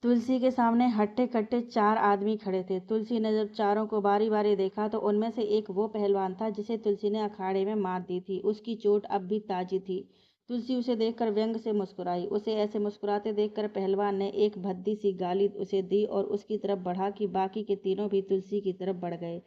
तुलसी के सामने हट्टे-कट्टे 4 आदमी खड़े थे। तुलसी ने जब चारों को बारी-बारी देखा तो उनमें से एक वो पहलवान था जिसे तुलसी ने अखाड़े में मात दी थी। उसकी चोट अब भी ताज़ी थी। तुलसी उसे देखकर व्यंग से मुस्कुराई। उसे ऐसे मुस्कुराते देखकर पहलवान ने एक भद्दी-सी गाली उसे दी और उसकी तरफ बढ़ा कि बाकी के तीनों भी तुलसी की तरफ बढ़ गए।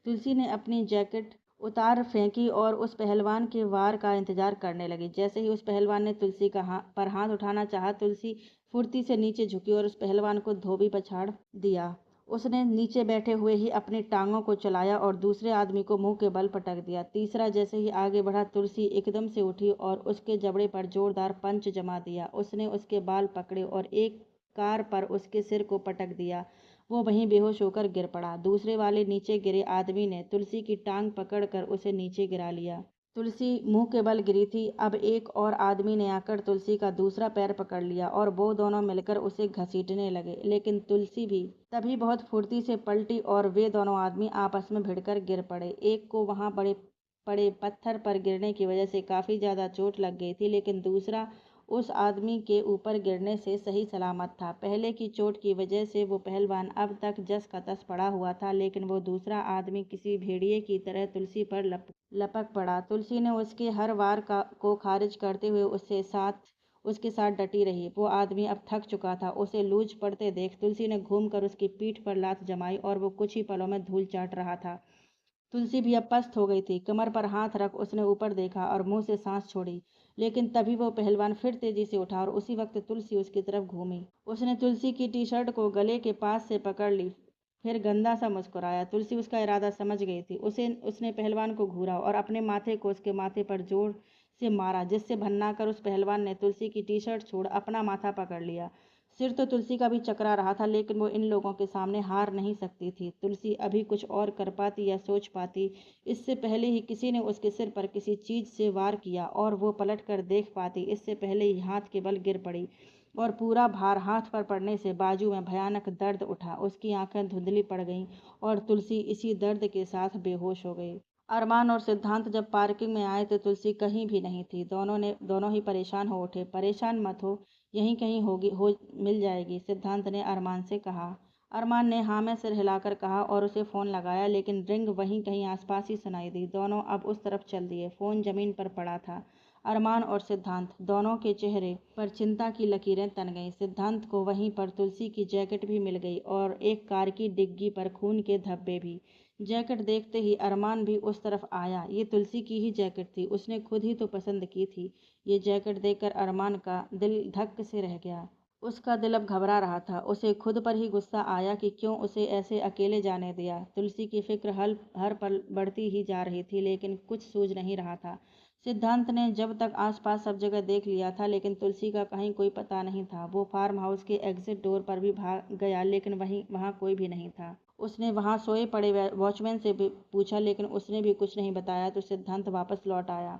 तुलसी ने अपनी जैकेट उतार फेंकी और उस पहलवान के वार का इंतज़ार करने लगी। जैसे ही उस पहलवान ने तुलसी पर हाथ उठाना चाहा, तुलसी फुर्ती से नीचे झुकी और उस पहलवान को धोबी पछाड़ दिया। उसने नीचे बैठे हुए ही अपनी टांगों को चलाया और दूसरे आदमी को मुंह के बल पटक दिया। तीसरा जैसे ही आगे बढ़ा, तुलसी एकदम से उठी और उसके जबड़े पर जोरदार पंच जमा दिया। उसने उसके बाल पकड़े और एक कार पर उसके सिर को पटक दिया। वो वहीं बेहोश होकर गिर पड़ा। दूसरे वाले नीचे गिरे आदमी ने तुलसी की टांग पकड़कर उसे नीचे गिरा लिया। तुलसी मुंह के बल गिरी थी। अब एक और आदमी ने आकर तुलसी का दूसरा पैर पकड़ लिया और वो दोनों मिलकर उसे घसीटने लगे। लेकिन तुलसी भी तभी बहुत फुर्ती से पलटी और वे दोनों आदमी आपस में भिड़कर गिर पड़े। एक को वहां बड़े पड़े पत्थर पर गिरने की वजह से काफी ज्यादा चोट लग गई थी, लेकिन दूसरा उस आदमी के ऊपर गिरने से सही सलामत था। पहले की चोट की वजह से वो पहलवान अब तक जस का तस पड़ा हुआ था, लेकिन वो दूसरा आदमी किसी भेड़िए की तरह तुलसी पर लपक पड़ा। तुलसी ने उसके हर वार को खारिज करते हुए उसके साथ डटी रही। वो आदमी अब थक चुका था। उसे लूज पड़ते देख तुलसी ने घूमकर उसकी पीठ पर लात जमाई और वो कुछ ही पलों में धूल चाट रहा था। तुलसी भी अब पस्त हो गई थी। कमर पर हाथ रख उसने ऊपर देखा और मुंह से सांस छोड़ी। लेकिन तभी वो पहलवान फिर तेजी से उठा और उसी वक्त तुलसी उसकी तरफ घूमी। उसने तुलसी की टी-शर्ट को गले के पास से पकड़ ली, फिर गंदा सा मुस्कुराया। तुलसी उसका इरादा समझ गई थी। उसने पहलवान को घूरा और अपने माथे को उसके माथे पर जोर से मारा, जिससे भन्नाकर उस पहलवान ने तुलसी की टी-शर्ट छोड़ अपना माथा पकड़ लिया। सिर तो तुलसी का भी चकरा रहा था, लेकिन वो इन लोगों के सामने हार नहीं सकती थी। तुलसी अभी कुछ और कर पाती या सोच पाती, इससे पहले ही किसी ने उसके सिर पर किसी चीज से वार किया और वो पलट कर देख पाती, इससे पहले ही हाथ के बल गिर पड़ी और पूरा भार हाथ पर पड़ने से बाजू में भयानक दर्द उठा। उसकी आंखें धुंधली पड़ गईं और तुलसी इसी दर्द के साथ बेहोश हो गई। अरमान और सिद्धांत जब पार्किंग में आए तो तुलसी कहीं भी नहीं थी। दोनों ही परेशान हो उठे। परेशान मत हो, यहीं कहीं होगी हो मिल जाएगी, सिद्धांत ने अरमान से कहा। अरमान ने हाँ में सिर हिलाकर कहा और उसे फ़ोन लगाया, लेकिन रिंग वहीं कहीं आसपास ही सुनाई दी। दोनों अब उस तरफ चल दिए। फ़ोन जमीन पर पड़ा था। अरमान और सिद्धांत दोनों के चेहरे पर चिंता की लकीरें तन गईं। सिद्धांत को वहीं पर तुलसी की जैकेट भी मिल गई और एक कार की डिग्गी पर खून के धब्बे भी। जैकेट देखते ही अरमान भी उस तरफ आया। ये तुलसी की ही जैकेट थी। उसने खुद ही तो पसंद की थी। ये जैकेट देखकर अरमान का दिल धक से रह गया। उसका दिल अब घबरा रहा था। उसे खुद पर ही गुस्सा आया कि क्यों उसे ऐसे अकेले जाने दिया। तुलसी की फिक्र हर पल बढ़ती ही जा रही थी, लेकिन कुछ सूझ नहीं रहा था। सिद्धांत ने जब तक आसपास सब जगह देख लिया था, लेकिन तुलसी का कहीं कोई पता नहीं था। वो फार्म हाउस के एग्जिट डोर पर भी भाग गया, लेकिन वहाँ कोई भी नहीं था। उसने वहाँ सोए पड़े वॉचमैन से भी पूछा, लेकिन उसने भी कुछ नहीं बताया, तो सिद्धांत वापस लौट आया।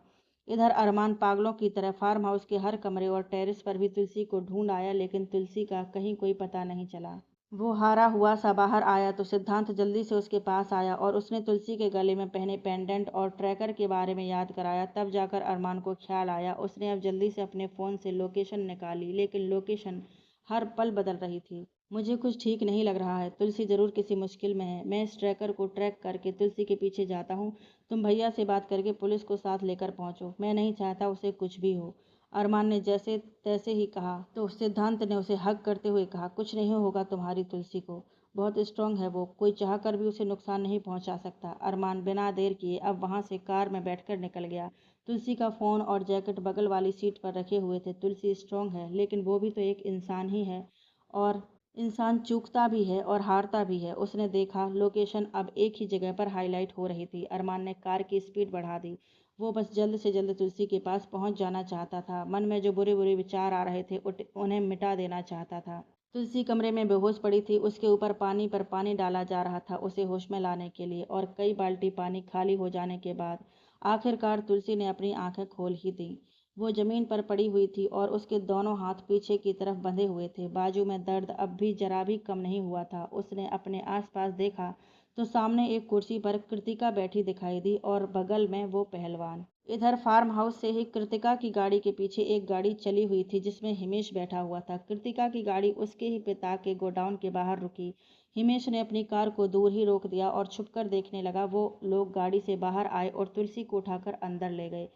इधर अरमान पागलों की तरह फार्म हाउस के हर कमरे और टेरेस पर भी तुलसी को ढूंढ आया, लेकिन तुलसी का कहीं कोई पता नहीं चला। वो हारा हुआ सा बाहर आया तो सिद्धांत जल्दी से उसके पास आया और उसने तुलसी के गले में पहने पेंडेंट और ट्रैकर के बारे में याद कराया। तब जाकर अरमान को ख्याल आया। उसने अब जल्दी से अपने फ़ोन से लोकेशन निकाली, लेकिन लोकेशन हर पल बदल रही थी। मुझे कुछ ठीक नहीं लग रहा है। तुलसी ज़रूर किसी मुश्किल में है। मैं इस ट्रैकर को ट्रैक करके तुलसी के पीछे जाता हूँ। तुम भैया से बात करके पुलिस को साथ लेकर पहुँचो। मैं नहीं चाहता उसे कुछ भी हो। अरमान ने जैसे तैसे ही कहा तो सिद्धांत ने उसे हग करते हुए कहा, कुछ नहीं होगा तुम्हारी तुलसी को, बहुत स्ट्रांग है वो, कोई चाहकर भी उसे नुकसान नहीं पहुंचा सकता। अरमान बिना देर किए अब वहां से कार में बैठकर निकल गया। तुलसी का फ़ोन और जैकेट बगल वाली सीट पर रखे हुए थे। तुलसी स्ट्रांग है, लेकिन वो भी तो एक इंसान ही है और इंसान चूकता भी है और हारता भी है। उसने देखा लोकेशन अब एक ही जगह पर हाईलाइट हो रही थी। अरमान ने कार की स्पीड बढ़ा दी। वो बस जल्द से जल्द तुलसी के पास पहुंच जाना चाहता था। मन में जो बुरे बुरे विचार आ रहे थे उन्हें मिटा देना चाहता था। तुलसी कमरे में बेहोश पड़ी थी। उसके ऊपर पानी पर पानी डाला जा रहा था उसे होश में लाने के लिए, और कई बाल्टी पानी खाली हो जाने के बाद आखिरकार तुलसी ने अपनी आंखें खोल ही दी। वो जमीन पर पड़ी हुई थी और उसके दोनों हाथ पीछे की तरफ बंधे हुए थे। बाजू में दर्द अब भी जरा भी कम नहीं हुआ था। उसने अपने आसपास देखा तो सामने एक कुर्सी पर कृतिका बैठी दिखाई दी और बगल में वो पहलवान। इधर फार्म हाउस से ही कृतिका की गाड़ी के पीछे एक गाड़ी चली हुई थी जिसमें हिमेश बैठा हुआ था। कृतिका की गाड़ी उसके ही पिता के गोडाउन के बाहर रुकी। हिमेश ने अपनी कार को दूर ही रोक दिया और छुपकर देखने लगा। वो लोग गाड़ी से बाहर आए और तुलसी को उठाकर अंदर ले गए।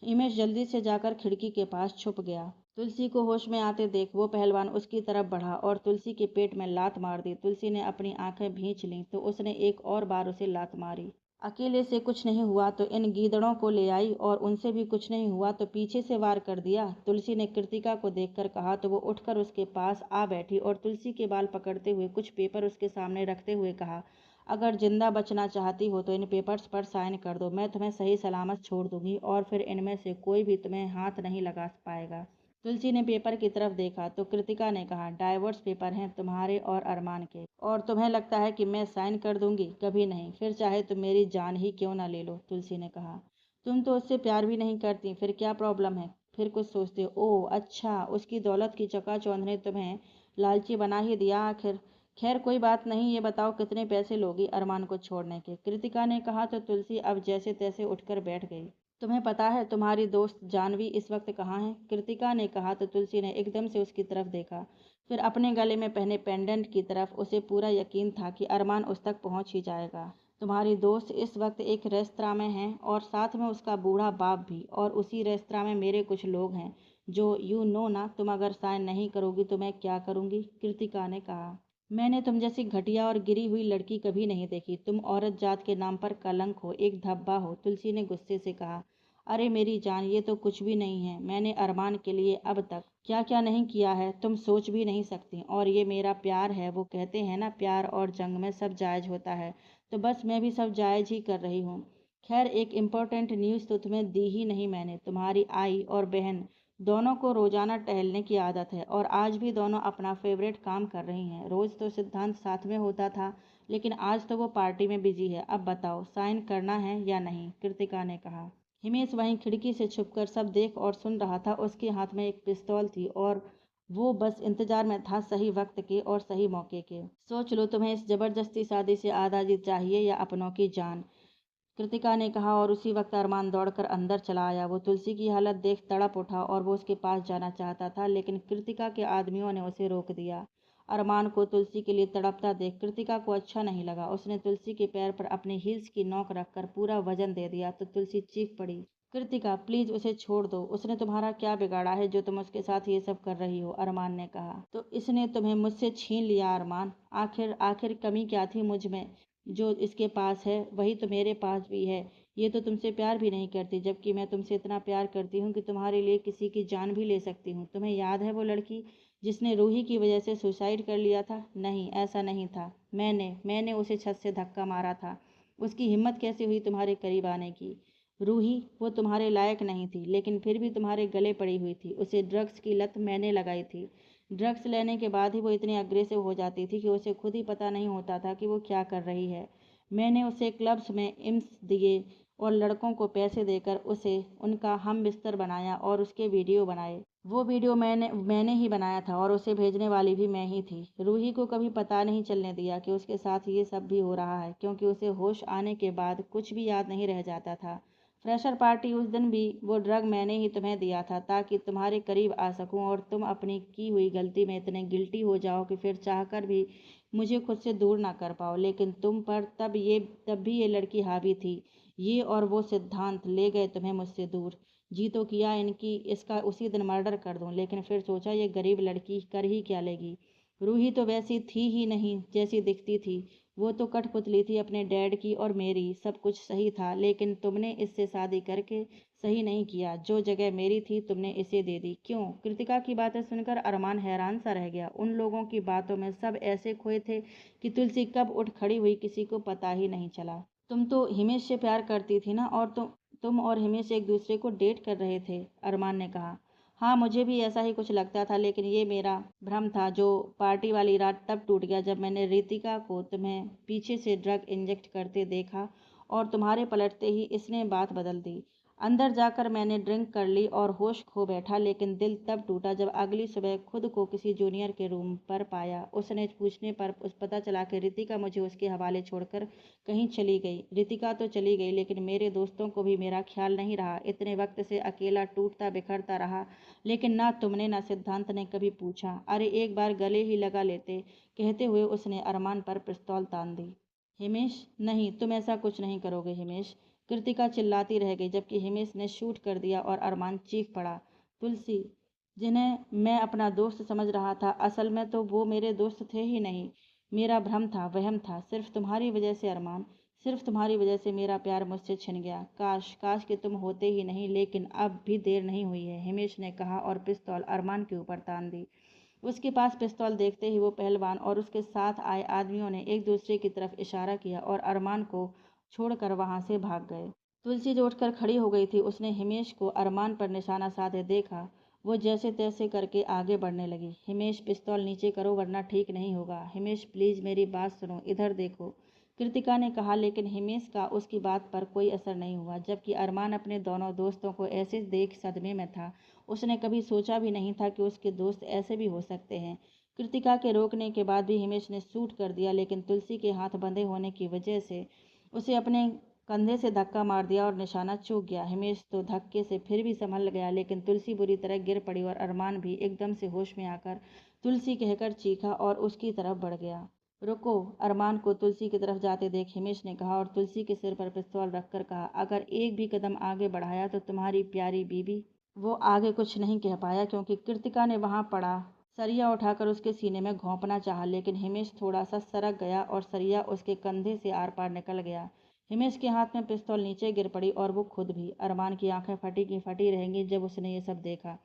हिमेश जल्दी से जाकर खिड़की के पास छुप गया। तुलसी को होश में आते देख वो पहलवान उसकी तरफ बढ़ा और तुलसी के पेट में लात मार दी। तुलसी ने अपनी आंखें भींच लीं तो उसने एक और बार उसे लात मारी। अकेले से कुछ नहीं हुआ तो इन गीदड़ों को ले आई और उनसे भी कुछ नहीं हुआ तो पीछे से वार कर दिया। तुलसी ने कृतिका को देखकर कहा तो वो उठकर उसके पास आ बैठी और तुलसी के बाल पकड़ते हुए कुछ पेपर उसके सामने रखते हुए कहा, अगर जिंदा बचना चाहती हो तो इन पेपर्स पर साइन कर दो। मैं तुम्हें सही सलामत छोड़ दूंगी और फिर इनमें से कोई भी तुम्हें हाथ नहीं लगा पाएगा। तुलसी ने पेपर की तरफ देखा तो कृतिका ने कहा, डाइवोर्स पेपर हैं तुम्हारे और अरमान के, और तुम्हें लगता है कि मैं साइन कर दूंगी? कभी नहीं, फिर चाहे तुम मेरी जान ही क्यों ना ले लो। तुलसी ने कहा, तुम तो उससे प्यार भी नहीं करती, फिर क्या प्रॉब्लम है? फिर कुछ सोचते हो? ओह अच्छा, उसकी दौलत की चकाचौंध ने तुम्हें लालची बना ही दिया आखिर। खैर कोई बात नहीं, ये बताओ कितने पैसे लोगी अरमान को छोड़ने के? कृतिका ने कहा तो तुलसी अब जैसे तैसे उठकर बैठ गई। तुम्हें पता है तुम्हारी दोस्त जानवी इस वक्त कहाँ है? कृतिका ने कहा तो तुलसी ने एकदम से उसकी तरफ देखा, फिर अपने गले में पहने पेंडेंट की तरफ। उसे पूरा यकीन था कि अरमान उस तक पहुंच ही जाएगा। तुम्हारी दोस्त इस वक्त एक रेस्तरां में है और साथ में उसका बूढ़ा बाप भी, और उसी रेस्तरां में मेरे कुछ लोग हैं जो यू नो ना। तुम अगर साइन नहीं करोगी तो मैं क्या करूंगी? कृतिका ने कहा, मैंने तुम जैसी घटिया और गिरी हुई लड़की कभी नहीं देखी। तुम औरत जात के नाम पर कलंक हो, एक धब्बा हो। तुलसी ने गुस्से से कहा, अरे मेरी जान, ये तो कुछ भी नहीं है। मैंने अरमान के लिए अब तक क्या क्या नहीं किया है तुम सोच भी नहीं सकती। और ये मेरा प्यार है। वो कहते हैं ना, प्यार और जंग में सब जायज होता है, तो बस मैं भी सब जायज ही कर रही हूँ। खैर एक इम्पोर्टेंट न्यूज़ तो तुम्हें दी ही नहीं मैंने। तुम्हारी आई और बहन दोनों को रोजाना टहलने की आदत है और आज भी दोनों अपना फेवरेट काम कर रही हैं। रोज तो सिद्धांत साथ में होता था, लेकिन आज तो वो पार्टी में बिजी है। अब बताओ साइन करना है या नहीं? कृतिका ने कहा। हिमेश वहीं खिड़की से छुपकर सब देख और सुन रहा था। उसके हाथ में एक पिस्तौल थी और वो बस इंतजार में था सही वक्त के और सही मौके के। सोच लो, तुम्हें इस जबरदस्ती शादी से आज़ादी चाहिए या अपनों की जान? कृतिका ने कहा। और उसी वक्त अरमान दौड़कर अंदर चला आया। वो तुलसी की हालत देख तड़प उठा और वो उसके पास जाना चाहता था, लेकिन कृतिका के आदमियों ने उसे रोक दिया। अरमान को तुलसी के लिए तड़पता देख कृतिका को अच्छा नहीं लगा। उसने तुलसी के पैर पर अपने हील्स की नोक रखकर पूरा वजन दे दिया तो तुलसी चीख पड़ी, कृतिका प्लीज उसे छोड़ दो। उसने तुम्हारा क्या बिगाड़ा है जो तुम उसके साथ ये सब कर रही हो? अरमान ने कहा। तो इसने तुम्हें मुझसे छीन लिया अरमान। आखिर आखिर कमी क्या थी मुझ में? जो इसके पास है वही तो मेरे पास भी है। ये तो तुमसे प्यार भी नहीं करती, जबकि मैं तुमसे इतना प्यार करती हूँ कि तुम्हारे लिए किसी की जान भी ले सकती हूँ। तुम्हें याद है वो लड़की जिसने रूही की वजह से सुसाइड कर लिया था? नहीं, ऐसा नहीं था। मैंने उसे छत से धक्का मारा था। उसकी हिम्मत कैसे हुई तुम्हारे करीब आने की? रूही, वो तुम्हारे लायक नहीं थी, लेकिन फिर भी तुम्हारे गले पड़ी हुई थी। उसे ड्रग्स की लत मैंने लगाई थी। ड्रग्स लेने के बाद ही वो इतनी अग्रेसिव हो जाती थी कि उसे खुद ही पता नहीं होता था कि वो क्या कर रही है। मैंने उसे क्लब्स में इम्स दिए और लड़कों को पैसे देकर उसे उनका हम बिस्तर बनाया और उसके वीडियो बनाए। वो वीडियो मैंने ही बनाया था और उसे भेजने वाली भी मैं ही थी। रूही को कभी पता नहीं चलने दिया कि उसके साथ ये सब भी हो रहा है, क्योंकि उसे होश आने के बाद कुछ भी याद नहीं रह जाता था। फ्रेशर पार्टी उस दिन भी वो ड्रग मैंने ही तुम्हें दिया था ताकि तुम्हारे करीब आ सकूं और तुम अपनी की हुई गलती में इतने गिल्टी हो जाओ कि फिर चाहकर भी मुझे खुद से दूर ना कर पाओ। लेकिन तुम पर तब भी ये लड़की हावी थी। ये और वो सिद्धांत ले गए तुम्हें मुझसे दूर। जी तो किया इनकी इसका उसी दिन मर्डर कर दूं, लेकिन फिर सोचा ये गरीब लड़की कर ही क्या लेगी। रूही तो वैसी थी ही नहीं जैसी दिखती थी। वो तो कठपुतली थी अपने डैड की और मेरी। सब कुछ सही था, लेकिन तुमने इससे शादी करके सही नहीं किया। जो जगह मेरी थी तुमने इसे दे दी। क्यों? कृतिका की बातें सुनकर अरमान हैरान सा रह गया। उन लोगों की बातों में सब ऐसे खोए थे कि तुलसी कब उठ खड़ी हुई किसी को पता ही नहीं चला। तुम तो हिमेश से प्यार करती थी ना, और तुम और हिमेश एक दूसरे को डेट कर रहे थे? अरमान ने कहा। हाँ, मुझे भी ऐसा ही कुछ लगता था, लेकिन ये मेरा भ्रम था। जो पार्टी वाली रात तब टूट गया जब मैंने रितिका को तुम्हें पीछे से ड्रग इंजेक्ट करते देखा और तुम्हारे पलटते ही इसने बात बदल दी। अंदर जाकर मैंने ड्रिंक कर ली और होश खो बैठा, लेकिन दिल तब टूटा जब अगली सुबह खुद को किसी जूनियर के रूम पर पाया। उसने पूछने पर पता चला कि रितिका मुझे उसके हवाले छोड़कर कहीं चली गई। रितिका तो चली गई, लेकिन मेरे दोस्तों को भी मेरा ख्याल नहीं रहा। इतने वक्त से अकेला टूटता बिखरता रहा, लेकिन ना तुमने ना सिद्धांत ने कभी पूछा, अरे एक बार गले ही लगा लेते। कहते हुए उसने अरमान पर पिस्तौल तान दी। हिमेश, नहीं, तुम ऐसा कुछ नहीं करोगे हिमेश, कृतिका चिल्लाती रह गई, जबकि हिमेश ने शूट कर दिया और अरमान चीख पड़ा। तुलसी, जिन्हें मैं अपना दोस्त समझ रहा था, असल में तो वो मेरे दोस्त थे ही नहीं। मेरा भ्रम था, वहम था। सिर्फ तुम्हारी वजह से अरमान, सिर्फ तुम्हारी वजह से मेरा प्यार मुझसे छिन गया। काश काश कि तुम होते ही नहीं, लेकिन अब भी देर नहीं हुई है, हिमेश ने कहा और पिस्तौल अरमान के ऊपर तान दी। उसके पास पिस्तौल देखते ही वो पहलवान और उसके साथ आए आदमियों ने एक दूसरे की तरफ इशारा किया और अरमान को छोड़कर वहां से भाग गए। तुलसी जो उठकर खड़ी हो गई थी, उसने हिमेश को अरमान पर निशाना साधे देखा। वो जैसे तैसे करके आगे बढ़ने लगी। हिमेश, पिस्तौल नीचे करो वरना ठीक नहीं होगा। हिमेश, प्लीज मेरी बात सुनो, इधर देखो, कृतिका ने कहा, लेकिन हिमेश का उसकी बात पर कोई असर नहीं हुआ। जबकि अरमान अपने दोनों दोस्तों को ऐसे देख सदमे में था। उसने कभी सोचा भी नहीं था कि उसके दोस्त ऐसे भी हो सकते हैं। कृतिका के रोकने के बाद भी हिमेश ने शूट कर दिया, लेकिन तुलसी के हाथ बंधे होने की वजह से उसे अपने कंधे से धक्का मार दिया और निशाना चूक गया। हिमेश तो धक्के से फिर भी संभल गया, लेकिन तुलसी बुरी तरह गिर पड़ी और अरमान भी एकदम से होश में आकर तुलसी कहकर चीखा और उसकी तरफ बढ़ गया। रुको, अरमान को तुलसी की तरफ जाते देख हिमेश ने कहा और तुलसी के सिर पर पिस्तौल रखकर कहा, अगर एक भी कदम आगे बढ़ाया तो तुम्हारी प्यारी बीबी। वो आगे कुछ नहीं कह पाया, क्योंकि कृतिका ने वहां पड़ा सरिया उठाकर उसके सीने में घोंपना चाहा, लेकिन हिमेश थोड़ा सा सरक गया और सरिया उसके कंधे से आर पार निकल गया। हिमेश के हाथ में पिस्तौल नीचे गिर पड़ी और वो खुद भी। अरमान की आंखें फटी की फटी रहेंगी जब उसने ये सब देखा।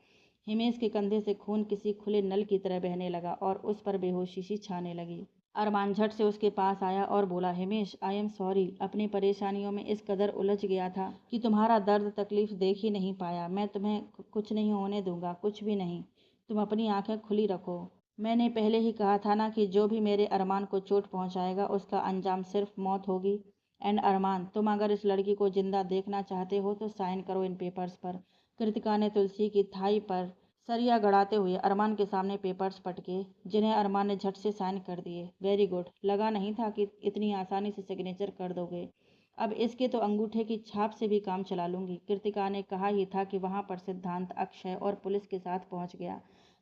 हिमेश के कंधे से खून किसी खुले नल की तरह बहने लगा और उस पर बेहोशी सी छाने लगी। अरमान झट से उसके पास आया और बोला, हिमेश, आई एम सॉरी, अपनी परेशानियों में इस कदर उलझ गया था कि तुम्हारा दर्द तकलीफ देख ही नहीं पाया। मैं तुम्हें कुछ नहीं होने दूंगा, कुछ भी नहीं। तुम अपनी आंखें खुली रखो। मैंने पहले ही कहा था ना कि जो भी मेरे अरमान को चोट पहुंचाएगा उसका अंजाम सिर्फ मौत होगी। एंड अरमान, तुम अगर इस लड़की को जिंदा देखना चाहते हो तो साइन करो इन पेपर्स पर। कृतिका ने तुलसी की थाई पर सरिया गड़ाते हुए अरमान के सामने पेपर्स पटके, जिन्हें अरमान ने झट से साइन कर दिए। वेरी गुड, लगा नहीं था कि इतनी आसानी से सिग्नेचर कर दोगे। अब इसके तो अंगूठे की छाप से भी काम चला लूंगी। कृतिका ने कहा ही था कि वहां पर सिद्धांत, अक्षय और पुलिस के साथ पहुंच गया।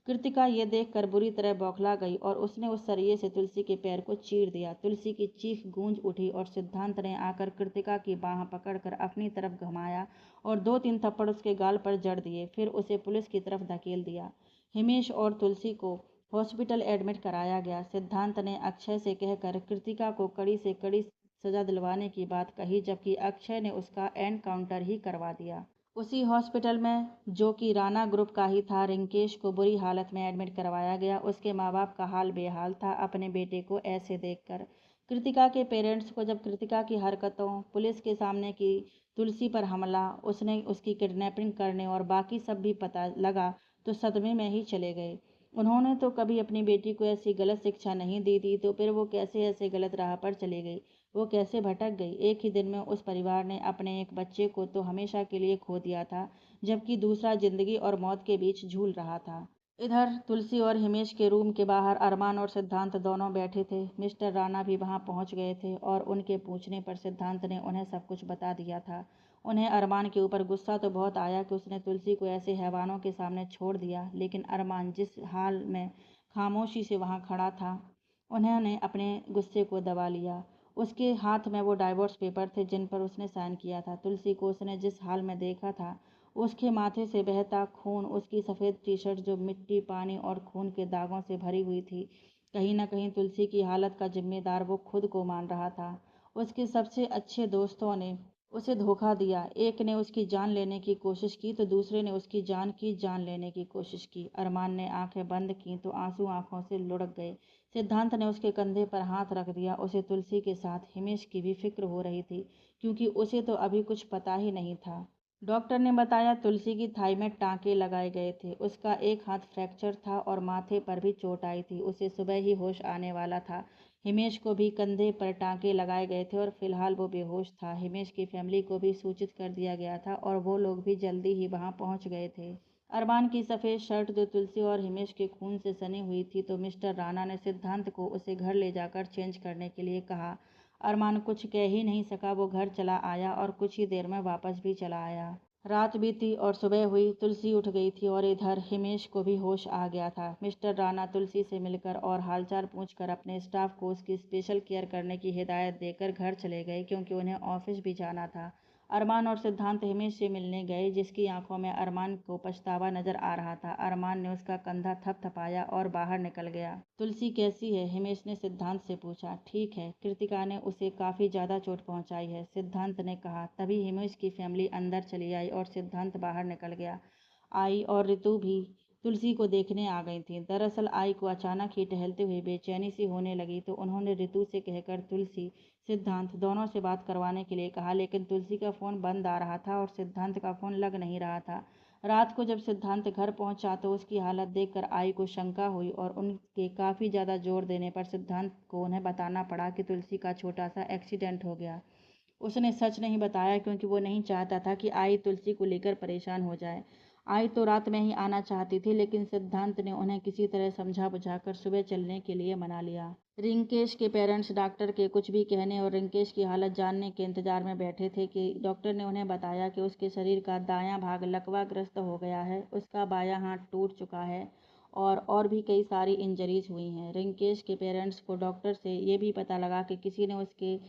कृतिका ये देखकर बुरी तरह बौखला गई और उसने उस सरिये से तुलसी के पैर को चीर दिया। तुलसी की चीख गूंज उठी और सिद्धांत ने आकर कृतिका की बाह पकड़कर अपनी तरफ घुमाया और 2-3 थप्पड़ उसके गाल पर जड़ दिए, फिर उसे पुलिस की तरफ धकेल दिया। हिमेश और तुलसी को हॉस्पिटल एडमिट कराया गया। सिद्धांत ने अक्षय से कहकर कृतिका को कड़ी से कड़ी सजा दिलवाने की बात कही, जबकि अक्षय ने उसका एनकाउंटर ही करवा दिया। उसी हॉस्पिटल में, जो कि राणा ग्रुप का ही था, रिंकेश को बुरी हालत में एडमिट करवाया गया। उसके माँ बाप का हाल बेहाल था अपने बेटे को ऐसे देखकर। कृतिका के पेरेंट्स को जब कृतिका की हरकतों, पुलिस के सामने की तुलसी पर हमला, उसने उसकी किडनैपिंग करने और बाकी सब भी पता लगा तो सदमे में ही चले गए। उन्होंने तो कभी अपनी बेटी को ऐसी गलत शिक्षा नहीं दी थी, तो फिर वो कैसे ऐसे गलत राह पर चली गई, वो कैसे भटक गई। एक ही दिन में उस परिवार ने अपने एक बच्चे को तो हमेशा के लिए खो दिया था, जबकि दूसरा जिंदगी और मौत के बीच झूल रहा था। इधर तुलसी और हिमेश के रूम के बाहर अरमान और सिद्धांत दोनों बैठे थे। मिस्टर राणा भी वहां पहुंच गए थे और उनके पूछने पर सिद्धांत ने उन्हें सब कुछ बता दिया था। उन्हें अरमान के ऊपर गुस्सा तो बहुत आया कि उसने तुलसी को ऐसे हैवानों के सामने छोड़ दिया, लेकिन अरमान जिस हाल में खामोशी से वहां खड़ा था, उन्होंने अपने गुस्से को दबा लिया। उसके हाथ में वो डाइवोर्स पेपर थे जिन पर उसने साइन किया था। तुलसी को उसने जिस हाल में देखा था, उसके माथे से बहता खून, उसकी सफ़ेद टी शर्ट जो मिट्टी, पानी और खून के दागों से भरी हुई थी, कहीं न कहीं तुलसी की हालत का जिम्मेदार वो खुद को मान रहा था। उसके सबसे अच्छे दोस्तों ने उसे धोखा दिया। एक ने उसकी जान लेने की कोशिश की तो दूसरे ने उसकी जान लेने की कोशिश की। अरमान ने आंखें बंद की तो आंसू आंखों से लुढ़क गए। सिद्धांत ने उसके कंधे पर हाथ रख दिया। उसे तुलसी के साथ हिमेश की भी फिक्र हो रही थी, क्योंकि उसे तो अभी कुछ पता ही नहीं था। डॉक्टर ने बताया तुलसी की थाई में टाँके लगाए गए थे। उसका एक हाथ फ्रैक्चर था और माथे पर भी चोट आई थी। उसे सुबह ही होश आने वाला था। हिमेश को भी कंधे पर टाँके लगाए गए थे और फिलहाल वो बेहोश था। हिमेश की फैमिली को भी सूचित कर दिया गया था और वो लोग भी जल्दी ही वहाँ पहुँच गए थे। अरमान की सफ़ेद शर्ट जो तुलसी और हिमेश के खून से सनी हुई थी, तो मिस्टर राणा ने सिद्धांत को उसे घर ले जाकर चेंज करने के लिए कहा। अरमान कुछ कह ही नहीं सका। वो घर चला आया और कुछ ही देर में वापस भी चला आया। रात बीती और सुबह हुई। तुलसी उठ गई थी और इधर हिमेश को भी होश आ गया था। मिस्टर राणा तुलसी से मिलकर और हालचाल पूछकर अपने स्टाफ को उसकी स्पेशल केयर करने की हिदायत देकर घर चले गए, क्योंकि उन्हें ऑफिस भी जाना था। अरमान और सिद्धांत हिमेश से मिलने गए, जिसकी आंखों में अरमान को पछतावा नजर आ रहा था। अरमान ने उसका कंधा थपथपाया और बाहर निकल गया। तुलसी कैसी है? हिमेश ने सिद्धांत से पूछा। ठीक है, कृतिका ने उसे काफी ज्यादा चोट पहुंचाई है, सिद्धांत ने कहा। तभी हिमेश की फैमिली अंदर चली आई और सिद्धांत बाहर निकल गया। आई और रितु भी तुलसी को देखने आ गई थी। दरअसल आई को अचानक ही टहलते हुए बेचैनी सी होने लगी, तो उन्होंने रितु से कहकर तुलसी सिद्धांत दोनों से बात करवाने के लिए कहा, लेकिन तुलसी का फ़ोन बंद आ रहा था और सिद्धांत का फ़ोन लग नहीं रहा था। रात को जब सिद्धांत घर पहुंचा तो उसकी हालत देखकर आई को शंका हुई और उनके काफ़ी ज़्यादा जोर देने पर सिद्धांत को उन्हें बताना पड़ा कि तुलसी का छोटा सा एक्सीडेंट हो गया। उसने सच नहीं बताया, क्योंकि वो नहीं चाहता था कि आई तुलसी को लेकर परेशान हो जाए। आई तो रात में ही आना चाहती थी, लेकिन सिद्धांत ने उन्हें किसी तरह समझा बुझाकर सुबह चलने के लिए मना लिया। रिंकेश के पेरेंट्स डॉक्टर के कुछ भी कहने और रिंकेश की हालत जानने के इंतजार में बैठे थे कि डॉक्टर ने उन्हें बताया कि उसके शरीर का दायां भाग लकवाग्रस्त हो गया है, उसका बायां हाथ टूट चुका है और भी कई सारी इंजरीज हुई हैं। रिंकेश के पेरेंट्स को डॉक्टर से ये भी पता लगा कि किसी ने उसके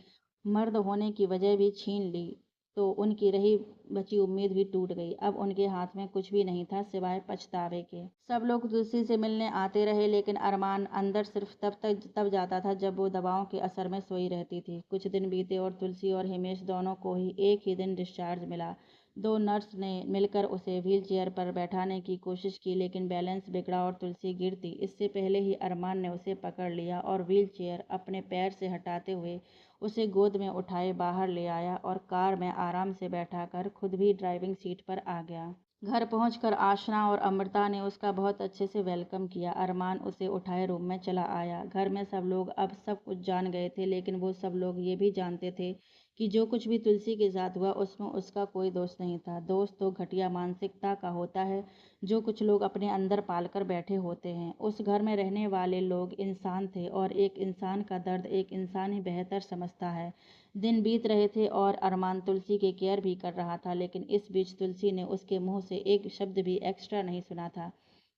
मर्द होने की वजह भी छीन ली, तो उनकी रही बची उम्मीद भी टूट गई। अब उनके हाथ में कुछ भी नहीं था सिवाय पछतावे के। सब लोग तुलसी से मिलने आते रहे, लेकिन अरमान अंदर सिर्फ तब जाता था जब वो दवाओं के असर में सोई रहती थी। कुछ दिन बीते और तुलसी और हिमेश दोनों को ही एक ही दिन डिस्चार्ज मिला। दो नर्स ने मिलकर उसे व्हीलचेयर पर बैठाने की कोशिश की, लेकिन बैलेंस बिगड़ा और तुलसी गिरती। इससे पहले ही अरमान ने उसे पकड़ लिया और व्हीलचेयर अपने पैर से हटाते हुए उसे गोद में उठाए बाहर ले आया और कार में आराम से बैठाकर खुद भी ड्राइविंग सीट पर आ गया। घर पहुंचकर आशना और अमृता ने उसका बहुत अच्छे से वेलकम किया। अरमान उसे उठाए रूम में चला आया। घर में सब लोग अब सब कुछ जान गए थे, लेकिन वो सब लोग ये भी जानते थे कि जो कुछ भी तुलसी के साथ हुआ उसमें उसका कोई दोष नहीं था। दोष तो घटिया मानसिकता का होता है जो कुछ लोग अपने अंदर पालकर बैठे होते हैं। उस घर में रहने वाले लोग इंसान थे और एक इंसान का दर्द एक इंसान ही बेहतर समझता है। दिन बीत रहे थे और अरमान तुलसी की केयर भी कर रहा था, लेकिन इस बीच तुलसी ने उसके मुंह से एक शब्द भी एक्स्ट्रा नहीं सुना था।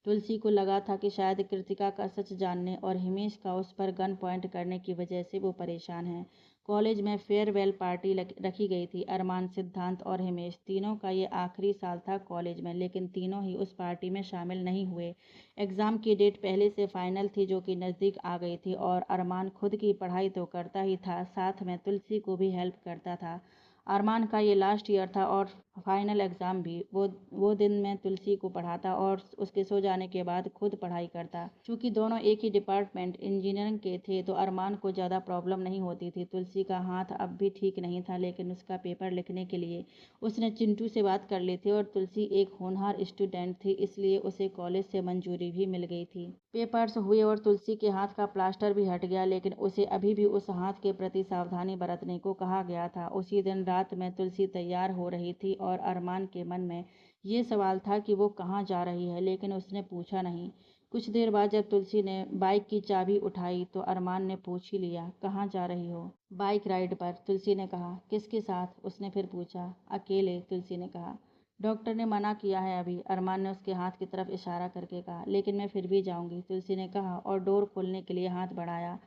तुलसी को लगा था कि शायद कृतिका का सच जानने और हिमेश का उस पर गन पॉइंट करने की वजह से वो परेशान है। कॉलेज में फेयरवेल पार्टी रखी गई थी। अरमान, सिद्धांत और हिमेश तीनों का ये आखिरी साल था कॉलेज में, लेकिन तीनों ही उस पार्टी में शामिल नहीं हुए। एग्ज़ाम की डेट पहले से फाइनल थी, जो कि नज़दीक आ गई थी, और अरमान खुद की पढ़ाई तो करता ही था, साथ में तुलसी को भी हेल्प करता था। अरमान का ये लास्ट ईयर था और फाइनल एग्ज़ाम भी। वो दिन में तुलसी को पढ़ाता और उसके सो जाने के बाद खुद पढ़ाई करता। चूँकि दोनों एक ही डिपार्टमेंट इंजीनियरिंग के थे, तो अरमान को ज़्यादा प्रॉब्लम नहीं होती थी। तुलसी का हाथ अब भी ठीक नहीं था, लेकिन उसका पेपर लिखने के लिए उसने चिंटू से बात कर ली थी और तुलसी एक होनहार स्टूडेंट थी, इसलिए उसे कॉलेज से मंजूरी भी मिल गई थी। पेपर्स हुए और तुलसी के हाथ का प्लास्टर भी हट गया, लेकिन उसे अभी भी उस हाथ के प्रति सावधानी बरतने को कहा गया था। उसी दिन रात में तुलसी तैयार हो रही थी और अरमान के मन में ये सवाल था कि वो कहाँ जा रही है, लेकिन उसने पूछा नहीं। कुछ देर बाद जब तुलसी ने बाइक की चाबी उठाई तो अरमान ने पूछ ही लिया, कहाँ जा रही हो? बाइक राइड पर, तुलसी ने कहा। किसके साथ? उसने फिर पूछा। अकेले, तुलसी ने कहा। डॉक्टर ने मना किया है अभी, अरमान ने उसके हाथ की तरफ इशारा करके कहा। लेकिन मैं फिर भी जाऊंगी, तुलसी ने कहा और डोर खोलने के लिए हाथ बढ़ाया,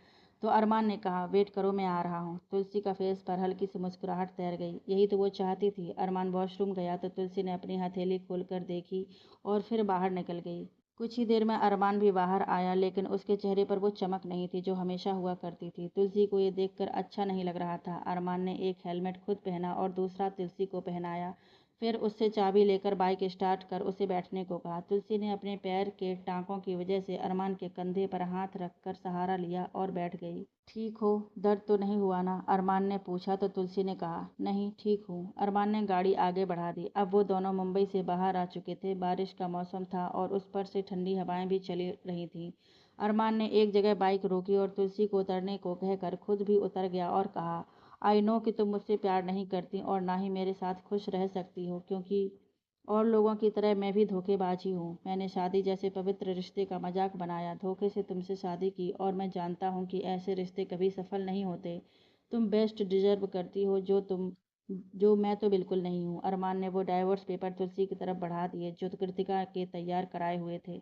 तो अरमान ने कहा, वेट करो, मैं आ रहा हूँ। तुलसी का फेस पर हल्की सी मुस्कुराहट तैर गई। यही तो वो चाहती थी। अरमान वॉशरूम गया तो तुलसी ने अपनी हथेली खोलकर देखी और फिर बाहर निकल गई। कुछ ही देर में अरमान भी बाहर आया, लेकिन उसके चेहरे पर वो चमक नहीं थी जो हमेशा हुआ करती थी। तुलसी को ये देखकर अच्छा नहीं लग रहा था। अरमान ने एक हेलमेट खुद पहना और दूसरा तुलसी को पहनाया। फिर उससे चाबी लेकर बाइक स्टार्ट कर उसे बैठने को कहा। तुलसी ने अपने पैर के टांकों की वजह से अरमान के कंधे पर हाथ रखकर सहारा लिया और बैठ गई। ठीक हो, दर्द तो नहीं हुआ ना? अरमान ने पूछा तो तुलसी ने कहा, नहीं ठीक हूँ। अरमान ने गाड़ी आगे बढ़ा दी। अब वो दोनों मुंबई से बाहर आ चुके थे। बारिश का मौसम था और उस पर से ठंडी हवाएं भी चली रही थीं। अरमान ने एक जगह बाइक रोकी और तुलसी को उतरने को कहकर खुद भी उतर गया और कहा, आई नो कि तुम मुझसे प्यार नहीं करती और ना ही मेरे साथ खुश रह सकती हो, क्योंकि और लोगों की तरह मैं भी धोखेबाज ही हूँ। मैंने शादी जैसे पवित्र रिश्ते का मजाक बनाया, धोखे से तुमसे शादी की और मैं जानता हूँ कि ऐसे रिश्ते कभी सफल नहीं होते। तुम बेस्ट डिजर्व करती हो जो मैं तो बिल्कुल नहीं हूँ। अरमान ने वो डाइवोर्स पेपर तुलसी की तरफ बढ़ा दिए जो कृतिका के तैयार कराए हुए थे।